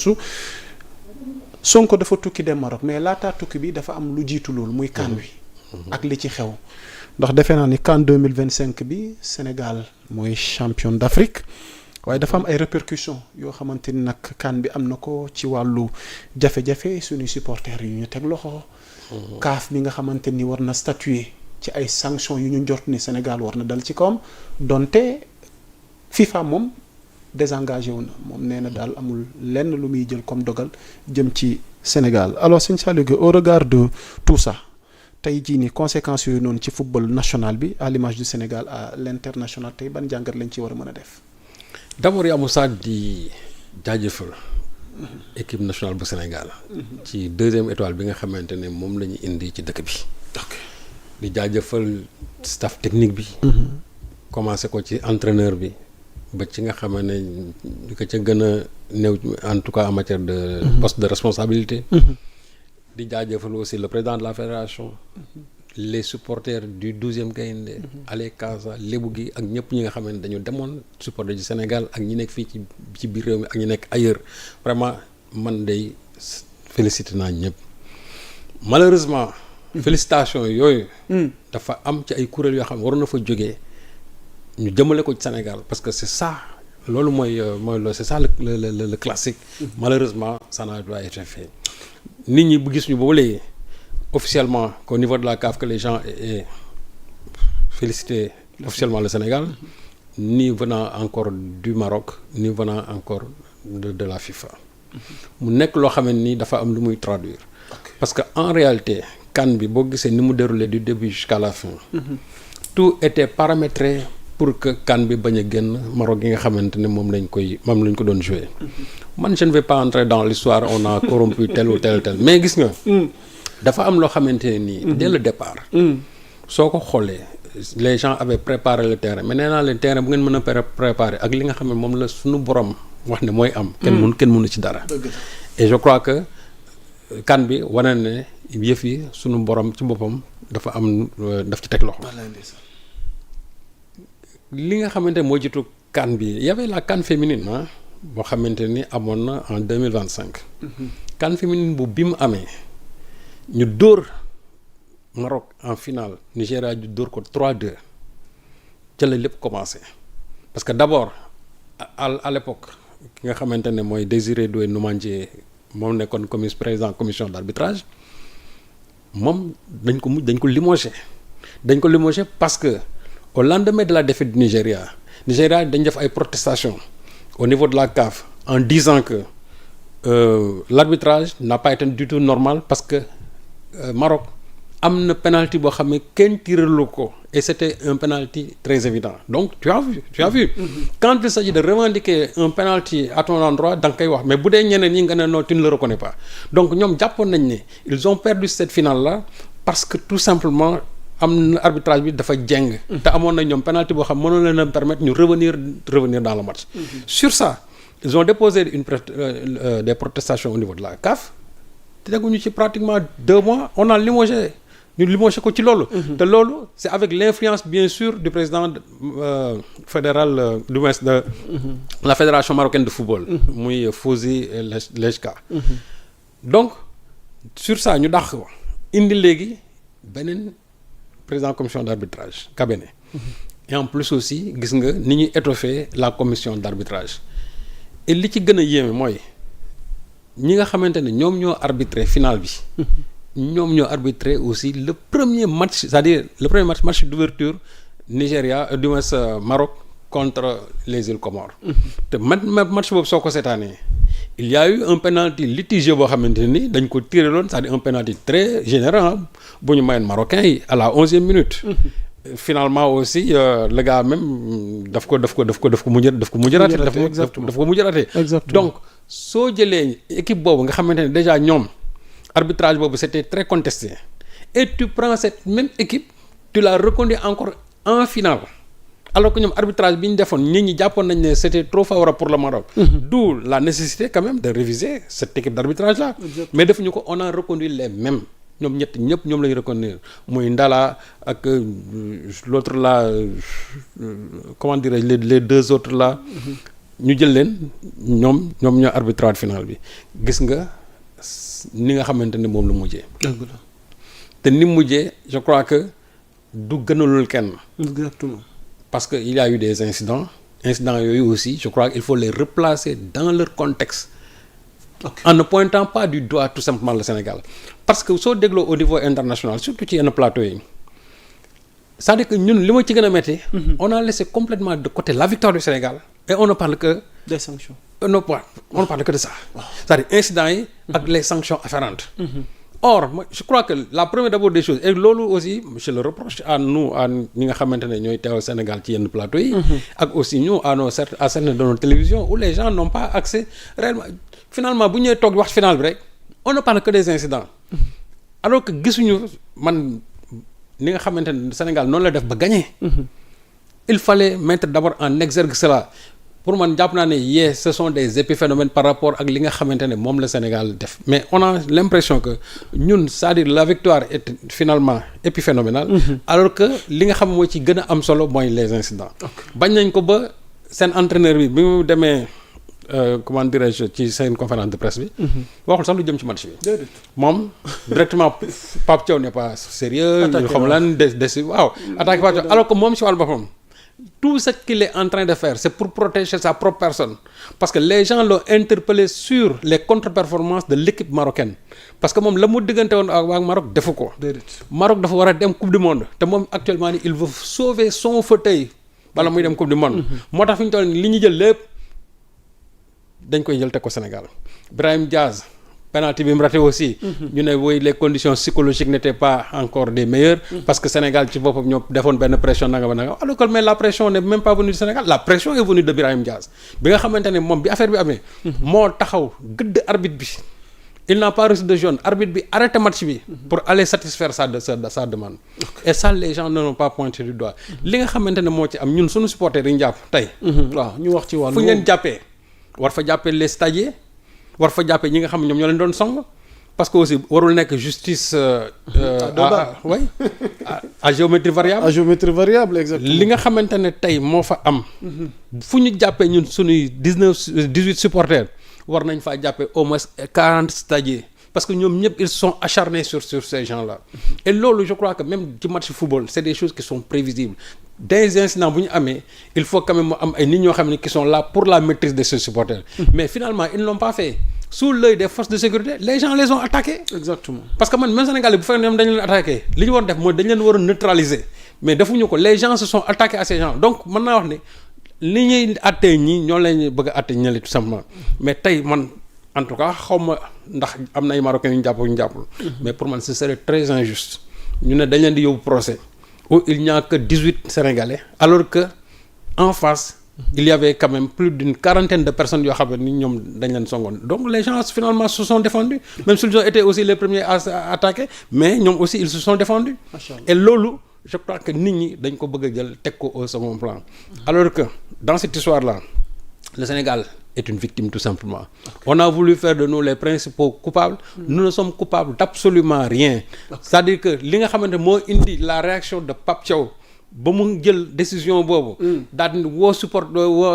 su Sonko dafa tukki dem Maroc mais laataa tukki bi dafa am lu jiitu loolu muy CAN wi ak li ci xew ndax defe naa ni CAN 2025 bi Sénégal mooy champion d'Afrique waaye dafa am ay répercussions yoo xamante ni nag CAN bi am na ko ci wàllu jafe-jafe suñuy supporters yu ñu teg loxo. CAF bi nga xamante ni war na statuer ci ay sanctions yu ñu njort ni Sénégal war na dal ci kawam donte FIFA moom désengagé wu na moom nee na daal amul lenn lu muy jël comme dogal jëm ci Sénégal alors sëñ Saliou Gueye au regard de tout ça tey jii nii conséquences yooyu noonu ci football national bi à l'image du Sénégal à l'international tey ban jàngat lañ ci war a mën a def. d'abord yaa Moussa di jaajëfal équipe nationale bu Sénégal. ci deuxième étoile bi nga xamante ne moom la ñu indi ci dëkk bi. di jaajëfal staff technique bi. commencé ko ci entraîneur bi. ba ci nga xam ne li ko ca gën a néew en tout cas en matière de poste de responsabilité. di jaajëfal aussi le président de la fédération. les supporters du 12e Gaïndé. Ale Casa Lébu gi ak ñëpp ñi nga xam ne dañu demoon supporter du Sénégal ak ñi nekk fii ci biir réew mi ak ñi nekk ailleurs vraiment man day félicité naa ñëpp. malheureusement. félicitations yooyu. dafa am ci ay kuréel yoo xam ne waroon na fa jógee. ñu jëmale ko ci Sénégal parce que c'est ça loolu mooy c'est ça le classique. Malheureusement ça n'a pas été fait. nit ñi bu gis ñu ba léegi officiellement qu'au niveau de la CAF que les gens aient félicité officiellement le Sénégal ni venant encore du Maroc ni venant encore de la FIFA. mu nekk loo xam ne ni dafa am lu muy traduire. parce que en réalité CAN bi boo gisee ni mu déroulé du début jusqu'à la fin. tout était paramétré pour que CAN bi bañ a génn Maroc gi nga xamante ne moom lañ ko doon jouer. man je ne vais pas entrer dans l'histoire on a corrompu tel ou tel mais gis nga. dafa am loo xamante ne nii. dès le départ. soo ko xoolee les gens avaient préparé le terrain mais nee naa leen terrain bu ngeen mën a préparer ak li nga xam ne moom la suñu borom wax ne mooy am. kenn mënu ci dara. et je crois que CAN bi wane ne yëf yi suñu borom ci boppam dafa am daf ci teg loxo. li nga xamante ne moo jiitu CAN bi y avait la CAN féminine boo xamante ni amoon na en 2025. CAN féminine bi mu amee ñu dóor Maroc en finale Nigéria ñu dóor ko 3-2 ca la lépp commencé parce que d'abord à l'époque ki nga xamante ne mooy Désiré Doué Noumandié moom nekkoon président commission d'arbitrage moom dañ ko limogé parce que au lendemain de la défaite du Nigeria dañ def ay protestations au niveau de la CAF en disant que l'arbitrage n'a pas été du tout normal parce que Maroc am na penalty boo xam ne kenn tiralu ko et c'était un penalty très évident donc tu as vu quand il s'agit de revendiquer un penalty à ton endroit da nga koy wax mais bu dee ñeneen ñi nga ne non tu ne le reconnais pas donc ñoom jàppoon nañ ne ils ont perdu cette finale là parce que tout simplement am na arbitrage bi dafa jeng. te amoon na ñoom penalty boo xam mënoon leen a permettre ñu revenir dans le match. Sur ça ils ont déposé des protestations au niveau de la CAF te teguñu ci pratiquement 2 mois on a limogé ko ci loolu. te loolu c'est avec l'influence bien sûr du président fédéral du moins de la fédération marocaine de football. muy Fouzi Lejka. donc sur ça ñu dàq ko indi léegi beneen. président commission d'arbitrage Kabene. Et en plus aussi gis nga ni ñuy étoffer la commission d'arbitrage et li ci gën a yéeme mooy ñi nga xamante ne ñoom ñoo arbitré finale bi ñoom ñoo arbitré aussi le premier match c'est-à-dire le premier match d'ouverture Nigéria du moins Maroc contre les îles Comores. te match boobu soo ko seetaanee il y a eu un penalty litigieux boo xamante ni dañ ko tiré loon c'est-à-dire un penalty très généreux bu ñu mayoon marocain yi à la 11e minute. finalement aussi le gars même daf ko mujj raté. donc soo jëlee équipe boobu nga xamante ne déjà ñoom arbitrage boobu c'était très contesté et tu prends cette même équipe tu la reconduis encore en finale. alors que ñoom arbitrage bi ñu defoon nit ñi jàppoon nañ ne c'était trop favorable pour le Maroc. D'où la nécessité quand même de réviser cette équipe d'arbitrage là. mais defuñu ko on a reconduit les mêmes ñoom ñëpp ñoom la ñu reconduire muy Ndala ak l'autre là comment dirais-je les 2 autres là. ñu jël leen ñoom ñoo arbitrage final bi gis nga ni nga xamante ne moom la mujjee. dëgg la te ni mujjee je crois que du gënalul kenn. exactement. parce que il y a eu des incidents yooyu aussi je crois qu'il faut les replacer dans leur contexte. Okay. En ne pointant pas du doigt tout simplement le Sénégal parce que soo dégloo au niveau international surtout ci yenn plateau yi c'est-à-dire que ñun li ma ci gën a métti. On a laissé complètement de côté la victoire du Sénégal et on ne parle que des sanctions. On ne parle que de ça. Wow. C'est-à-dire incidents yi ak les sanctions afférentes. Or moi, je crois que la première d'abord des choses et loolu aussi je le reproche à nous à ñi nga xamante ne ñooy teewal Sénégal ci yenn plateau yi. ak aussi ñu à certaines de nos télévisions où les gens n'ont pas accès réellement finalement bu ñëwee toog wax final bi rek on ne parle que des incidents. Alors que gisuñu man ni nga xamante ne Sénégal noonu la def ba gagner. Il fallait mettre d'abord en exergue cela. Pour man jàpp naa ne ce sont des épiphénomènes par rapport ak li nga xamante ne moom la Sénégal def mais on a l'impression que ñun c'est-à-dire la victoire est finalement épiphénoménale. Alors que li nga xam mooy ci gën a am solo mooy les incidents. bañ nañ ko ba seen entraîneur bi mu demee comment dirais-je ci seen conférence de presse bi. waxul sax lu jëm ci match bi. moom directement Pape Thiaw n'est pas sérieux. ñu xam lan waaw. attaqué Pape Thiaw alors que moom si wàllu boppam. Tout ce qu'il est en train de faire, c'est pour protéger sa propre personne. Parce que les gens l'ont interpellé sur les contre-performances de l'équipe marocaine. Parce que moom la mu diggante woon ak waa Maroc defu ko. Maroc dafa war a dem coupe du monde te moom actuellement il veut sauver son fauteuil bala muy dem coupe du monde. moo tax fi ñu toll nii li ñu jël lépp dañ koy jël teg ko Sénégal. Brahim Diaz penalty bi mu raté aussi. ñu ne woy les conditions psychologiques n'étaient pas encore des meilleures. Parce que Sénégal ci boppam ñoo defoon benn pression nanga alors que mais la pression n'est même pas venue du Sénégal la pression est venue de Brahim Diaz bi nga xamante ne moom bi affaire bi amee. moo taxaw gëdd arbitre bi. il n'a pas reçu de jaune arbitre bi arrêté match bi. pour aller satisfaire sa demande. et ça les gens ne l'ont pas pointé du doigt. li nga xamante ne moo ci am ñun suñu supporter yi ñu jàpp tey. waaw ñu wax ci wàllu fu ñu leen jàppee war fa jàppee les stagiaires. war fa jàppee ñi nga xam ne ñoom ñoo leen doon song parce que aussi warul nekk justice à géométrie variable. à géométrie variable exactement. li nga xamante ne tey moo fa am. fu ñu jàppee ñun suñuy 18 supporters war nañ faa jàppee au moins 40 stagiaires parce que ñoom ñëpp ils sont acharnés sur ces gens-là. et loolu je crois que même ci match football c'est des choses qui sont prévisibles. des incidents bu ñu amee il faut quand même mu am ay nit ñoo xam ne qui sont là pour la maîtrise de ces supporters. mais finalement ils ne l'ont pas fait sous l'œil des forces de sécurité les gens les ont attaqués. exactement parce que man même Sénégalais bu fekkee ñoom dañu leen attaqué li ñu war def mooy dañu leen war a neutraliser mais defuñu ko les gens se sont attaqués à ces gens donc mën naa wax ne li ñuy attee ñii ñoo leen bëgg a atte ñële tout simplement mais tey man en tout cas xaw ma ndax am na ay Marocains yu ñu jàpp ñu jàppul. mais pour man ce serait très injuste ñu ne dañ leen di yóbbu procès. où il n'y a que 18 Sénégalais alors que en face il y avait quand même plus d'une quarantaine de personnes yoo xam ne ni ñoom dañ leen songoon donc les gens finalement se sont défendus même s'ils ont été aussi les premiers à attaquer mais ñoom aussi ils se sont défendus et loolu je crois que nit ñi dañ ko bëgg a jël teg ko au second plan alors que dans cette histoire là le Sénégal est une victime tout simplement. On a voulu faire de nous les principaux coupables. Nous ne sommes coupables d'absolument rien. C'est-à-dire que li nga xamante moo indi la réaction de Pape Thiaw ba mu jël décision boobu. daal di woo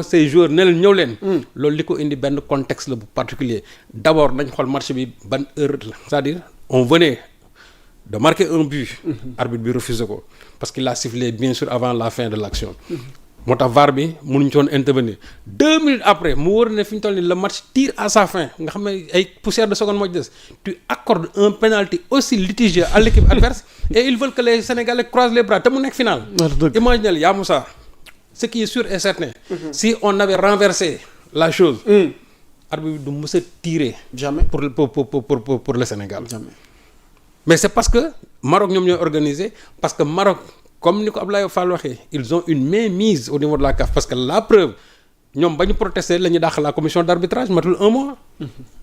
ces joueurs ne leen ñëw leen. loolu li ko indi benn contexte la bu particulier d'abord nañ xool match bi ban heure la c'est-à-dire on venait de marquer un but. arbitre bi refusé ko parce qu'il a sifflé bien sûr avant la fin de l'action. moo tax VAR bi mënuñu ci woon intervenir 2 minutes après mu wóor ne fi ñu toll nii le match tire à sa fin nga xam ne ay poussière de seconde moo ci des tu accordes un penalty aussi litigieux à l'équipe adverse et ils veulent que les Sénégalais croisent les bras te mu nekk final. imaginez yaa Moussa ce qui est sûr et certain. si on avait renversé la chose. arbitre bi du mës a tirer. jamais pour le Sénégal. jamais mais c'est parce que Maroc ñoom ñooy organisé parce que Maroc. comme ni ko Abdoulaye Fall waxee ils ont une mainmise au niveau de la CAF parce que la preuve ñoom ba ñu protester la ñu dàq la commission d'arbitrage matul 1 mois.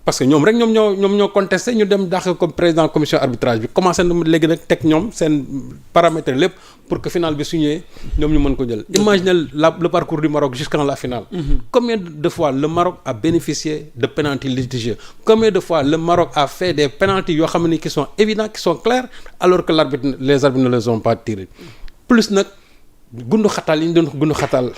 parce que ñoom rek ñoom ñoo contesté ñu dem dàq comme président commission arbitrage bi commencé na léegi nag teg ñoom seen paramètres lépp pour que final bi su ñëwee ñoom ñu mën ko jël. imaginez le parcours du Maroc jusqu'en la finale. Combien de fois le Maroc a bénéficié de pénaltys litigieux combien de fois le Maroc a fait des pénaltys yoo xam ne qui sont évidents qui sont clairs alors que les arbitres ne les ont pas tirés. plus nag gundu xatal yi ñu doon gundu xatal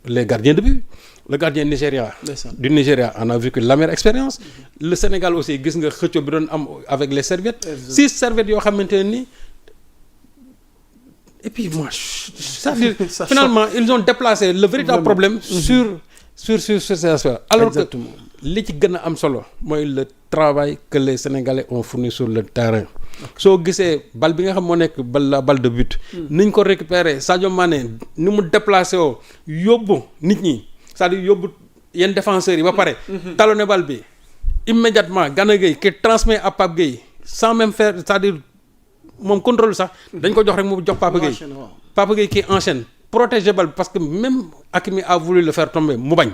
les gardiens de but le gardien Nigeria. Ndeysaan. du Nigeria on a vécu l'amère expérience. Le Sénégal aussi gis nga xëccoo bi doon am avec les serviettes. 6 serviettes yoo xamante ne ni. Et puis moi ça veut dire finalement ils ont déplacé le véritable problème sur ces aspects. Alors Exactement. que li ci gën a am solo mooy le travail que les Sénégalais ont fourni sur le terrain. soo gisee bal bi nga xam moo nekk la balle de but. niñ ko récupérer Sadio Mané ni mu déplacé woo yóbbu nit ñi c'est-à-dire yóbbu yenn défenseurs yi ba pare. talonné bal bi immédiatement Gana Gueye qui transmet à Pape Gueye sans même faire c'est-à-dire moom contrôle sax dañ ko jox rek mu jox Pape Gueye. Pape Gueye qui enchaîne protéger bal parce que même Hakimi a voulu le faire tomber mu bañ.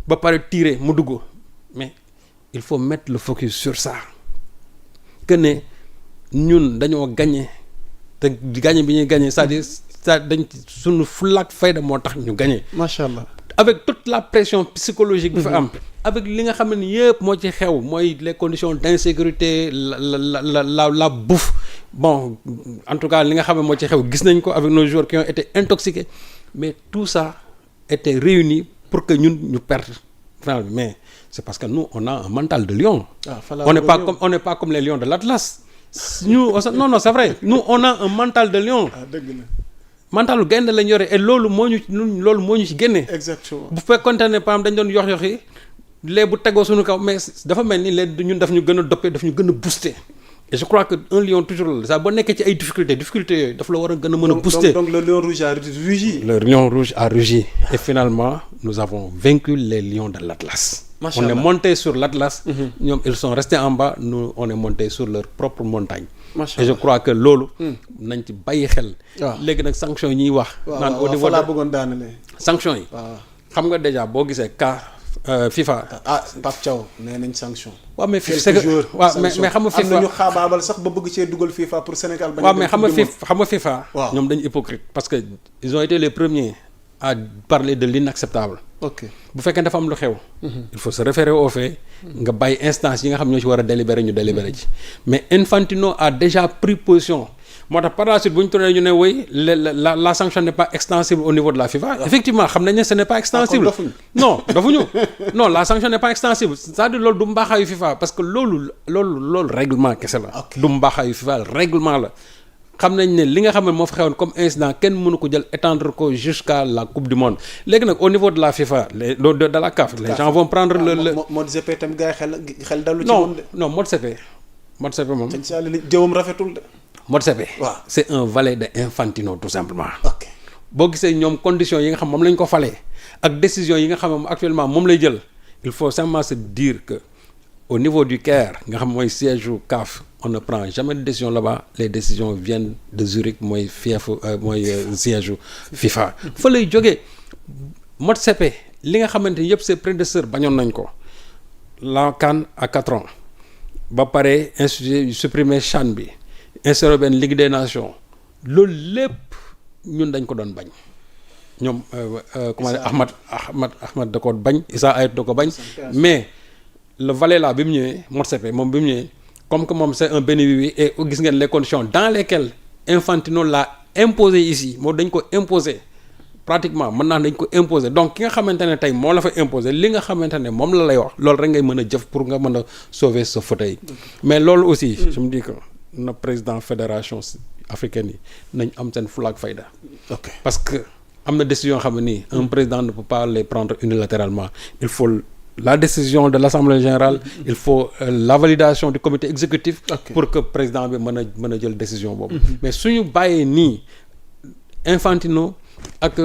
ba pare tirer mu dugg mais il faut mettre le focus sur ça que ne ñun dañoo gagné te gagné bi ñuy gagné c'est-à-dire dañ suñu fulaak fayda moo tax ñu gagné. macha allah. avec toute la pression psychologique bi fa am. avec li nga xam ne yëpp moo ci xew mooy les conditions d'insécurité la bouffe bon en tout cas li nga xam ne moo ci xew gis nañ ko avec nos joueurs qui ont été intoxiqués mais tout ça était réuni pour que ñun ñu perdre mais c'est parce que nous on a un mental de lion. On n'est pas comme les lions de l'Atlas. Nous non c'est vrai nous on a un mental de lion. dëgg la. mentalu gaynde lañ yore et loolu moo ñu ci génne. exactement. bu fekkoonte ne par exemple dañ doon yox-yoxi lee bu tegoo suñu kaw mais dafa mel ni lee ñun daf ñu gën a doper daf ñu gën a booster. et je crois que un lion toujours la ça boo nekkee ci ay difficultés yooyu daf la war a gën a mën a booster. donc le lion rouge a rugi. Le lion rouge a rugi et finalement nous avons vaincu les lions de l'Atlas. On est monté sur l'Atlas. ñoom ils sont restés en bas nous on est monté sur leur propre montagne. et je crois que loolu. nañ ci bàyyi xel. léegi nag sanctions yi ñuy wax. naan au niveau laa bëggoon daanale. sanctions yi. xam nga déjà boo gisee cas FIFA. Pape Thiaw nee nañ sanction. waaw mais c'est que waaw mais xam nga FIFA am na ñu xaabaabal sax ba bëgg cee dugal FIFA pour Sénégal. waaw mais xam nga FIFA. waaw ñoom dañu hypocrite parce que ils ont été les premiers à parler de l'inacceptable. ok bu fekkee dafa am lu xew. il faut se référer aux faits. nga bàyyi instance yi nga xam ñoo ci war a délibérer ñu délibérer ci. mais Infantino a déjà pris position. moo tax par la suite bu ñu tourné ñu ne woy la sanction n'est pas extensible au niveau de la FIFA. effectivement xam nañ ne ce n'est pas extensible. non dafuñu non la sanction n'est pas extensible c'est-à-dire loolu du mbaaxaayu FIFA parce que loolu règlement kese la. du mbaaxaayu FIFA règlement la. xam nañ ne li nga xam ne moo fa xewoon comme incident kenn mënu ko jël étendre ko jusqu'à la coupe du monde léegi nag au niveau de la FIFA de la CAF les gens vont prendre le Motsepe tam gars yi xel dalu ci moom de. non Motsepe moom. sëñ Sall li jëwam rafetul de. Motsepe c'est un valet de Infantino tout simplement. boo gisee ñoom conditions yi nga xam moom lañ ko falee ak décisions yi nga xam ne actuellement moom lay jël il faut simplement se dire que au niveau du Caire nga xam mooy siège u CAF on ne prend jamais de décision là-bas les décisions viennent de Zurich mooy fief mooy siège u FIFA fa lay jógee Motsepe li nga xamante ni yëpp ses prédécesseurs bañoon nañ ko la CAN à 4 ans ba pare institut supprimer CHAN bi instauré benn Ligue des Nations loolu lépp ñun dañ ko doon bañ ñoom comment dire Ahmad da ko bañ Issa Hayatou da ko bañ mais le valet là bi mu ñëwee Motsepe moom bi mu ñëwee comme que moom c'est un bénévole et gis ngeen les conditions dans lesquelles Infantino l'a imposé ici moo dañ ko imposer pratiquement mën naa dañ ko imposer donc ki nga xamante ne tey moo la fa imposer li nga xamante ne moom la lay wax loolu rek ngay mën a jëf pour nga mën a sauver ce fauteuil mais loolu aussi je me dis que na président fédération africaine yi nañ am seen fulla ak fayda parce que am na décision yoo xam ne nii un président ne peut pas les prendre unilatéralement il faut la décision de l'Assemblée générale il faut la validation du comité exécutif pour que président bi mën a jël décision boobu mais suñu bàyyee nii Infantino ak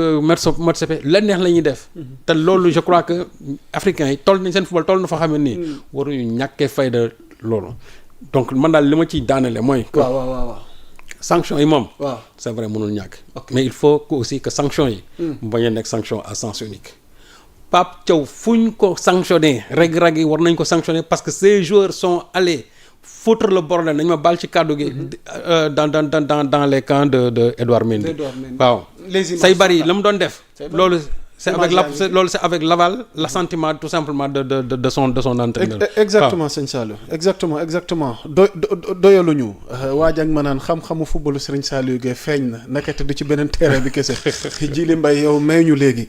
Motsepe la neex la ñuy def te loolu je crois que africains yi toll nañ seen football toll na fa xam ne nii waruñu ñàkkee fayda loolu donc man daal li ma ciy daanele mooy waaw sanction yi moom c'est vrai mënul ñàkk mais il faut que aussi que sanction yi mu bañ a nekk sanction à sens unique Pape Thiaw fu ñu ko sanctionné reg-reg yi war nañ ko sanctionné parce que ces joueurs sont allés foutre le bordel nañ ma baal ci kàddu gi dans les camps de Edouard Mendy waaw say bari la mu doon def loolu c'est avec l'aval l'assentiment tout simplement de son entraîneur exactement sëñ Saliou exactement doyaluñu waaj ak ma naan xam-xamu footballu Serigne Saliou Gueye feeñ na nakate du ci beneen terrain bi kese Djily Mbaye yow may ñu léegi